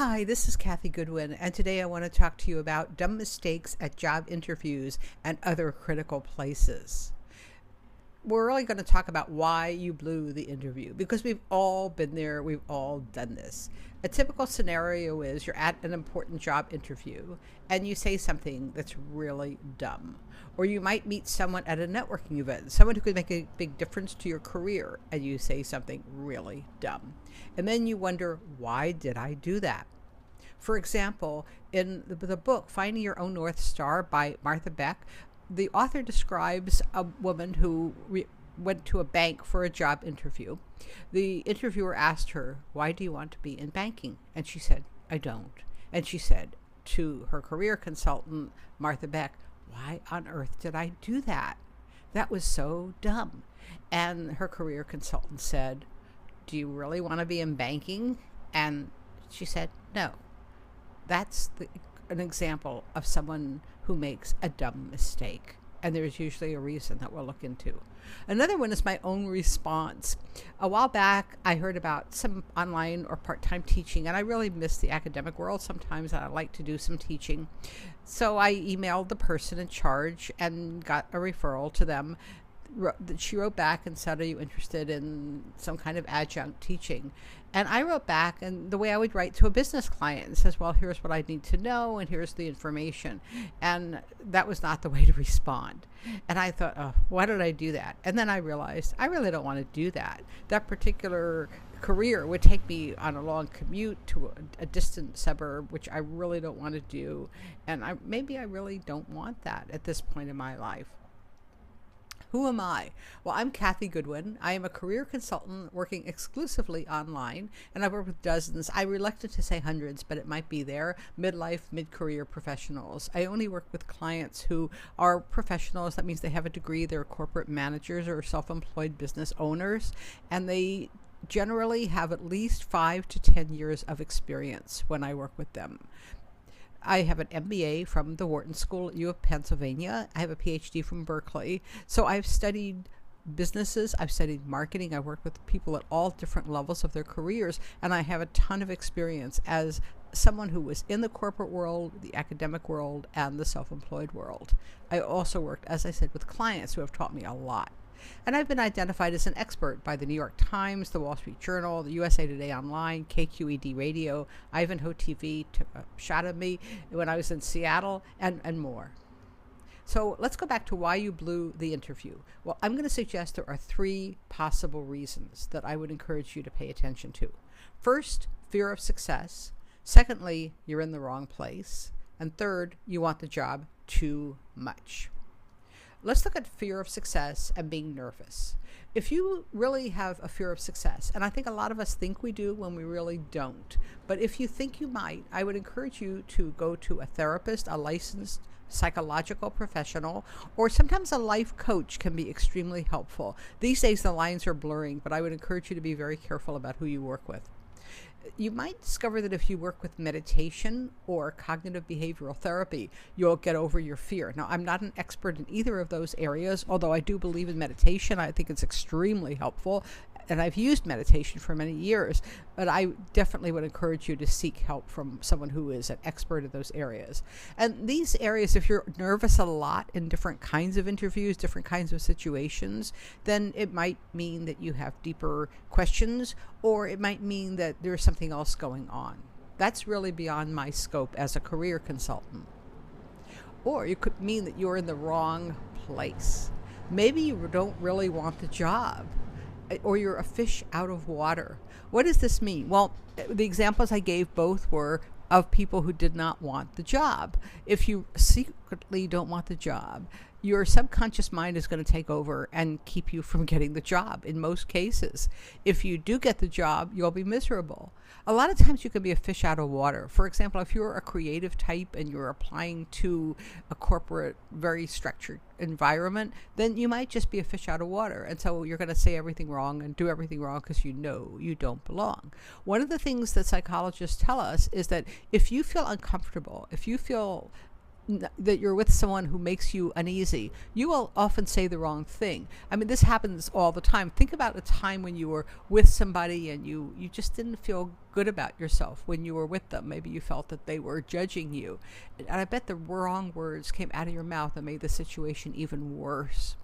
Hi, this is Cathy Goodwin, and today I want to talk to you about dumb mistakes at job interviews and other critical places. We're really going to talk about why you blew the interview because we've all been there, we've all done this. A typical scenario is you're at an important job interview and you say something that's really dumb. Or you might meet someone at a networking event, someone who could make a big difference to your career, and you say something really dumb. And then you wonder, why did I do that? For example, in the book Finding Your Own North Star by Martha Beck, the author describes a woman who went to a bank for a job interview. The interviewer asked her, "Why do you want to be in banking?" And she said, "I don't." And she said to her career consultant, Martha Beck, "Why on earth did I do that? That was so dumb." And her career consultant said, "Do you really want to be in banking?" And she said, "No." That's an example of someone who makes a dumb mistake. And there's usually a reason that we'll look into. Another one is my own response. A while back, I heard about some online or part-time teaching, and I really miss the academic world sometimes. I like to do some teaching. So I emailed the person in charge and got a referral to them. She wrote back and said, "Are you interested in some kind of adjunct teaching?" And I wrote back, and the way I would write to a business client, and says, "Well, here's what I need to know, and here's the information." And that was not the way to respond. And I thought, oh, why did I do that? And then I realized I really don't want to do that. That particular career would take me on a long commute to a distant suburb, which I really don't want to do. And maybe I really don't want that at this point in my life. Who am I? Well, I'm Cathy Goodwin. I am a career consultant working exclusively online, and I've worked with dozens. I'm reluctant to say hundreds, but it might be there. Midlife, mid-career professionals. I only work with clients who are professionals. That means they have a degree. They're corporate managers or self-employed business owners, and they generally have at least 5 to 10 years of experience when I work with them. I have an MBA from the Wharton School at U of Pennsylvania. I have a PhD from Berkeley. So I've studied businesses, I've studied marketing, I've worked with people at all different levels of their careers, and I have a ton of experience as someone who was in the corporate world, the academic world, and the self-employed world. I also worked, as I said, with clients who have taught me a lot. And I've been identified as an expert by the New York Times, the Wall Street Journal, the USA Today Online, KQED Radio, Ivanhoe TV took a shot of me when I was in Seattle, and more. So let's go back to why you blew the interview. Well, I'm going to suggest there are 3 possible reasons that I would encourage you to pay attention to. First, fear of success. Secondly, you're in the wrong place. And third, you want the job too much. Let's look at fear of success and being nervous. If you really have a fear of success, and I think a lot of us think we do when we really don't, but if you think you might, I would encourage you to go to a therapist, a licensed psychological professional, or sometimes a life coach can be extremely helpful. These days the lines are blurring, but I would encourage you to be very careful about who you work with. You might discover that if you work with meditation or cognitive behavioral therapy, you'll get over your fear. Now, I'm not an expert in either of those areas, although I do believe in meditation. I think it's extremely helpful, and I've used meditation for many years, but I definitely would encourage you to seek help from someone who is an expert in those areas. And these areas, if you're nervous a lot in different kinds of interviews, different kinds of situations, then it might mean that you have deeper questions, or it might mean that there's something else going on. That's really beyond my scope as a career consultant. Or it could mean that you're in the wrong place. Maybe you don't really want the job, or you're a fish out of water. What does this mean? Well, the examples I gave both were of people who did not want the job. If you secretly don't want the job, your subconscious mind is going to take over and keep you from getting the job in most cases. If you do get the job, you'll be miserable. A lot of times you can be a fish out of water. For example, if you're a creative type and you're applying to a corporate, very structured environment, then you might just be a fish out of water. And so you're going to say everything wrong and do everything wrong because you know you don't belong. One of the things that psychologists tell us is that if you feel uncomfortable, if you feel that you're with someone who makes you uneasy, you will often say the wrong thing. I mean, this happens all the time. Think about a time when you were with somebody and you just didn't feel good about yourself when you were with them. Maybe you felt that they were judging you. And I bet the wrong words came out of your mouth and made the situation even worse.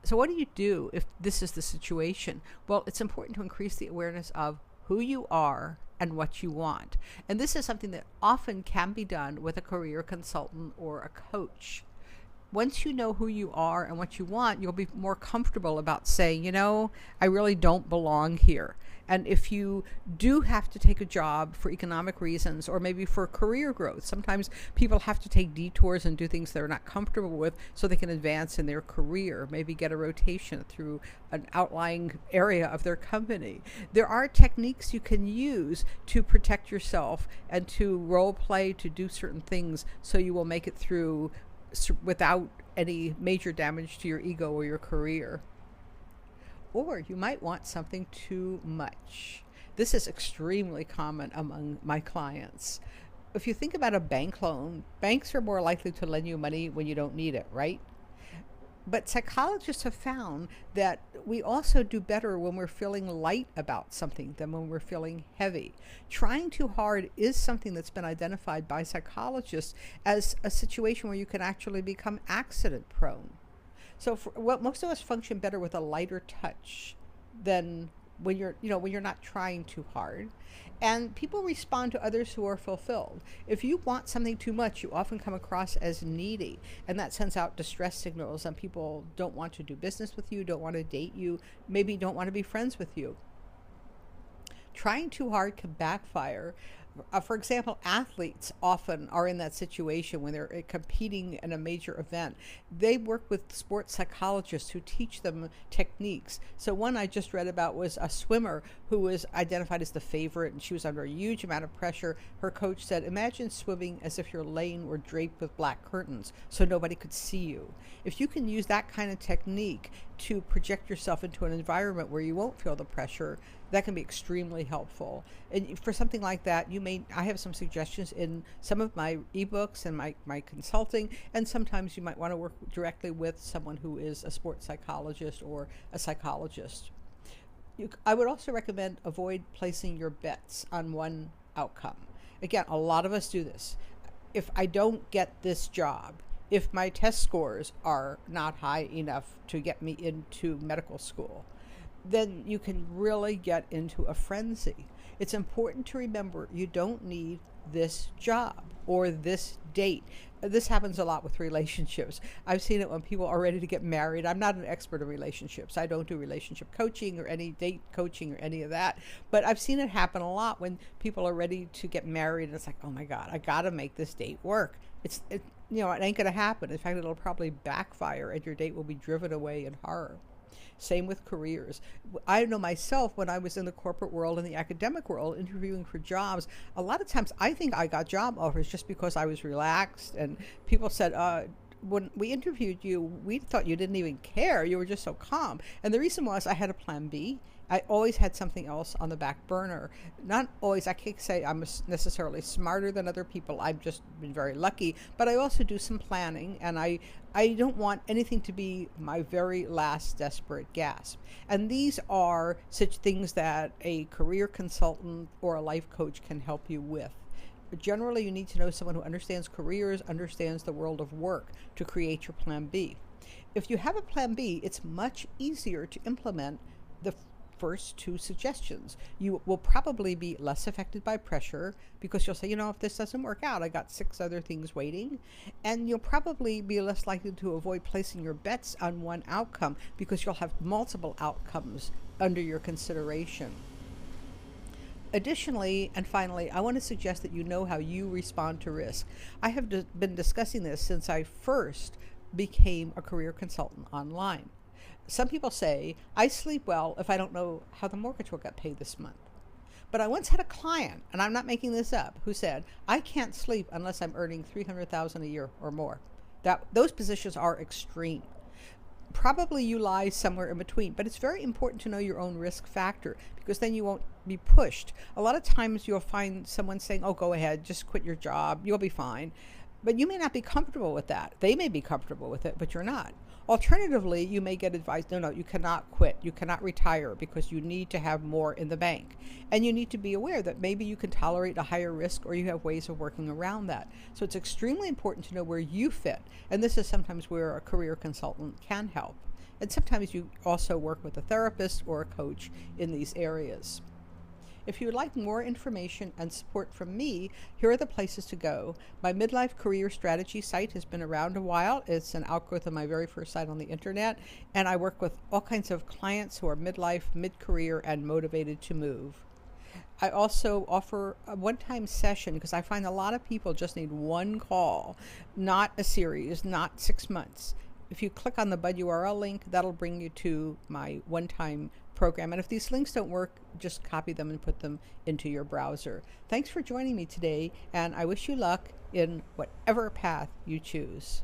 So what do you do if this is the situation? Well, it's important to increase the awareness of who you are and what you want. And this is something that often can be done with a career consultant or a coach. Once you know who you are and what you want, you'll be more comfortable about saying, I really don't belong here. And if you do have to take a job for economic reasons or maybe for career growth, sometimes people have to take detours and do things they're not comfortable with so they can advance in their career, maybe get a rotation through an outlying area of their company. There are techniques you can use to protect yourself and to role play, to do certain things so you will make it through without any major damage to your ego or your career. Or you might want something too much. This is extremely common among my clients. If you think about a bank loan, banks are more likely to lend you money when you don't need it, right? But psychologists have found that we also do better when we're feeling light about something than when we're feeling heavy. Trying too hard is something that's been identified by psychologists as a situation where you can actually become accident prone. So most of us function better with a lighter touch than when you're not trying too hard. And people respond to others who are fulfilled. If you want something too much, you often come across as needy, and that sends out distress signals, and people don't want to do business with you, don't want to date you, maybe don't want to be friends with you. Trying too hard can backfire. For example, athletes often are in that situation when they're competing in a major event. They work with sports psychologists who teach them techniques. So one I just read about was a swimmer who was identified as the favorite, and she was under a huge amount of pressure. Her coach said, imagine swimming as if your lane were draped with black curtains so nobody could see you. If you can use that kind of technique to project yourself into an environment where you won't feel the pressure, that can be extremely helpful. And for something like that, I have some suggestions in some of my ebooks and my consulting, and sometimes you might want to work directly with someone who is a sports psychologist or a psychologist. I would also recommend avoid placing your bets on one outcome. Again, a lot of us do this. If I don't get this job, if my test scores are not high enough to get me into medical school, then you can really get into a frenzy. It's important to remember you don't need this job or this date. This happens a lot with relationships. I've seen it when people are ready to get married. I'm not an expert in relationships. I don't do relationship coaching or any date coaching or any of that. But I've seen it happen a lot when people are ready to get married and it's like, oh my God, I got to make this date work. It ain't going to happen. In fact, it'll probably backfire and your date will be driven away in horror. Same with careers. I know myself when I was in the corporate world and the academic world interviewing for jobs, a lot of times I think I got job offers just because I was relaxed, and people said, when we interviewed you, we thought you didn't even care. You were just so calm. And the reason was I had a plan B. I always had something else on the back burner. Not always, I can't say I'm necessarily smarter than other people. I've just been very lucky. But I also do some planning, and I don't want anything to be my very last desperate gasp. And these are such things that a career consultant or a life coach can help you with. Generally, you need to know someone who understands careers, understands the world of work to create your plan B. If you have a plan B, it's much easier to implement the first two suggestions. You will probably be less affected by pressure because you'll say, if this doesn't work out, I got 6 other things waiting. And you'll probably be less likely to avoid placing your bets on one outcome because you'll have multiple outcomes under your consideration. Additionally, and finally, I want to suggest that you know how you respond to risk. I have been discussing this since I first became a career consultant online. Some people say, I sleep well if I don't know how the mortgage will get paid this month. But I once had a client, and I'm not making this up, who said, I can't sleep unless I'm earning $300,000 a year or more. Those positions are extreme. Probably you lie somewhere in between, but it's very important to know your own risk factor because then you won't be pushed. A lot of times you'll find someone saying, oh, go ahead, just quit your job, you'll be fine. But you may not be comfortable with that. They may be comfortable with it, but you're not. Alternatively, you may get advice, no, you cannot quit. You cannot retire because you need to have more in the bank. And you need to be aware that maybe you can tolerate a higher risk or you have ways of working around that. So it's extremely important to know where you fit. And this is sometimes where a career consultant can help. And sometimes you also work with a therapist or a coach in these areas. If you would like more information and support from me, here are the places to go. My midlife career strategy site has been around a while. It's an outgrowth of my very first site on the internet, and I work with all kinds of clients who are midlife, mid-career, and motivated to move. I also offer a one-time session because I find a lot of people just need one call, not a series, not 6 months. If you click on the Bud URL link, that'll bring you to my one-time program. And if these links don't work, just copy them and put them into your browser. Thanks for joining me today, and I wish you luck in whatever path you choose.